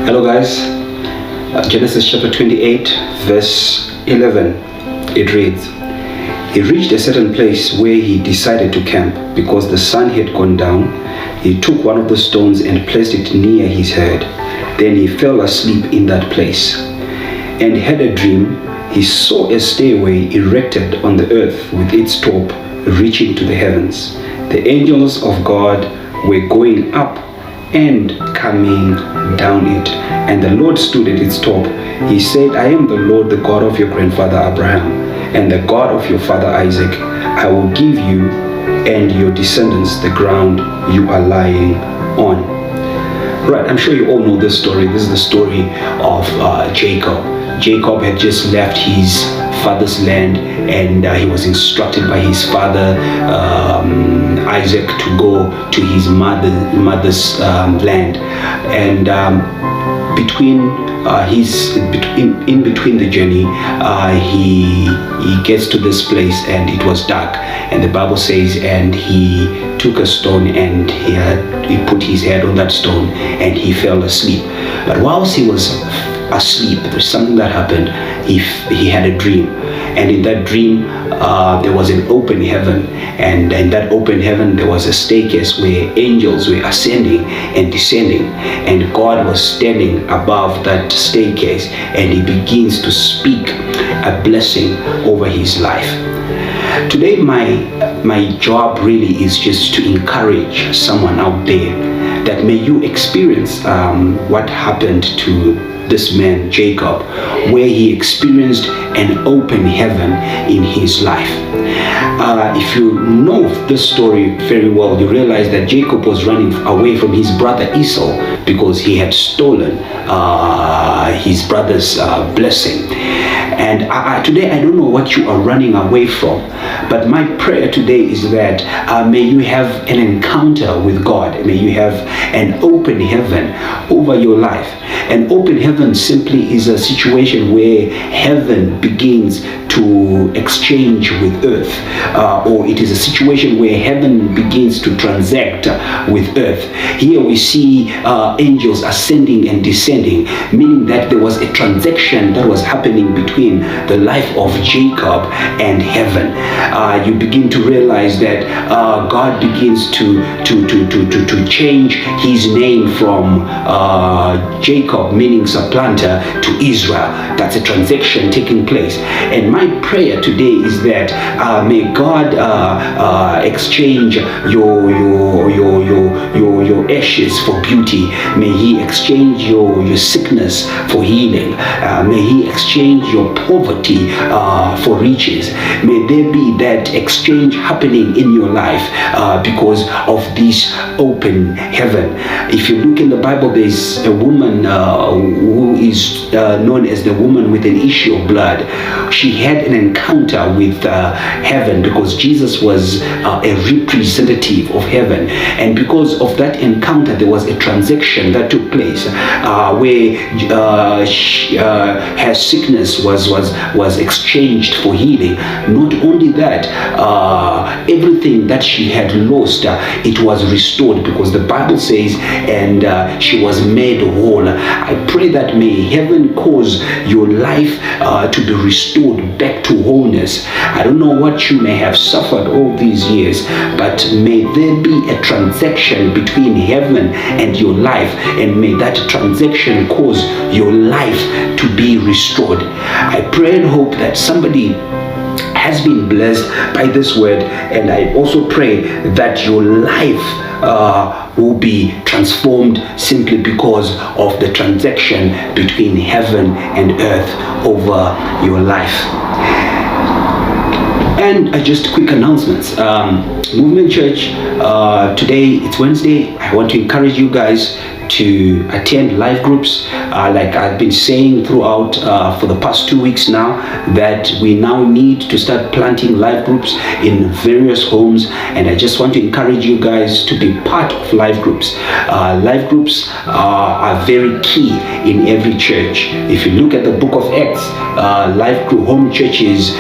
Hello guys, Genesis chapter 28 verse 11, it reads, "He reached a certain place where he decided to camp because the sun had gone down. He took one of the stones and placed it near his head. Then he fell asleep in that place and had a dream. He saw a stairway erected on the earth with its top reaching to the heavens. The angels of God were going up and coming down it, and the Lord stood at its top. He said, I am the Lord, the God of your grandfather Abraham, and the God of your father Isaac. I will give you and your descendants the ground you are lying on." Right, I'm sure you all know this story. This is the story of Jacob. Jacob had just left his father's land, and he was instructed by his father Isaac to go to his mother's land, and in between the journey, he gets to this place, and it was dark, and the Bible says, and he took a stone and he put his head on that stone and he fell asleep. But whilst he was asleep, there's something that happened. He had a dream, and in that dream there was an open heaven, and in that open heaven there was a staircase where angels were ascending and descending, and God was standing above that staircase, and he begins to speak a blessing over his life. Today my job really is just to encourage someone out there that may you experience what happened to this man Jacob, where he experienced an open heaven in his life. If you know this story very well, you realize that Jacob was running away from his brother Esau because he had stolen his brother's blessing. And today I don't know what you are running away from, but my prayer today is that may you have an encounter with God. May you have an open heaven over your life. An open heaven simply is a situation where heaven begins to exchange with earth, or it is a situation where heaven begins to transact with earth. Here we see angels ascending and descending, meaning that there was a transaction that was happening between the life of Jacob and heaven. You begin to realize that God begins to change his name from Jacob, meaning supplanter, to Israel. That's a transaction taking place. And my prayer today is that may God exchange your ashes for beauty. May he exchange your sickness for healing. May he exchange your poverty for riches. May there be that exchange happening in your life because of this open heaven. If you look in the Bible, there's a woman who is known as the woman with an issue of blood. She had an encounter with heaven because Jesus was a representative of heaven, and because of that encounter there was a transaction that took place where her sickness was exchanged for healing. Not only that, everything that she had lost, it was restored, because the Bible says, and she was made whole. I pray that may heaven cause your life to be restored back to wholeness. I don't know what you may have suffered all these years, but may there be a transaction between heaven and your life, and may that transaction cause your life to be restored. I pray and hope that somebody has been blessed by this word, and I also pray that your life will be transformed simply because of the transaction between heaven and earth over your life. And just quick announcements. Movement Church, today it's Wednesday. I want to encourage you guys to attend life groups, like I've been saying throughout for the past 2 weeks now, that we now need to start planting life groups in various homes, and I just want to encourage you guys to be part of life groups. Life groups are very key in every church. If you look at the book of Acts, life group home churches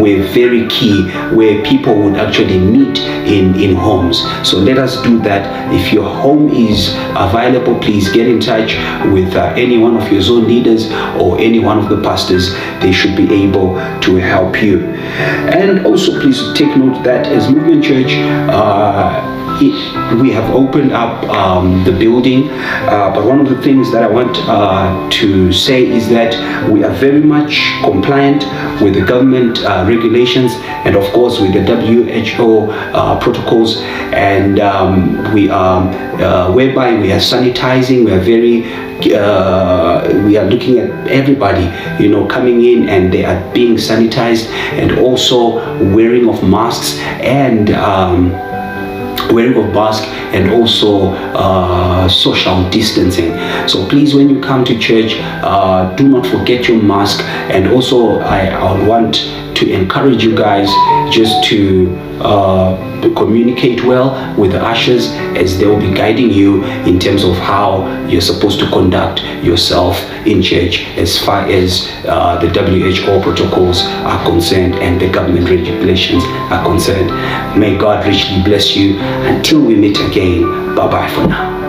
were very key, where people would actually meet in homes. So let us do that. If your home is available, please get in touch with any one of your zone leaders or any one of the pastors. They should be able to help you. And also please take note that as Movement Church, we have opened up the building, but one of the things that I want to say is that we are very much compliant with the government regulations and of course with the WHO protocols, and we are whereby we are sanitizing. We are very we are looking at everybody, coming in, and they are being sanitized, and also wearing of masks and also social distancing. So please, when you come to church, do not forget your mask. And also I want to encourage you guys just to communicate well with the ushers, as they will be guiding you in terms of how you're supposed to conduct yourself in church as far as the WHO protocols are concerned and the government regulations are concerned. May God richly bless you. Until we meet again, bye bye for now.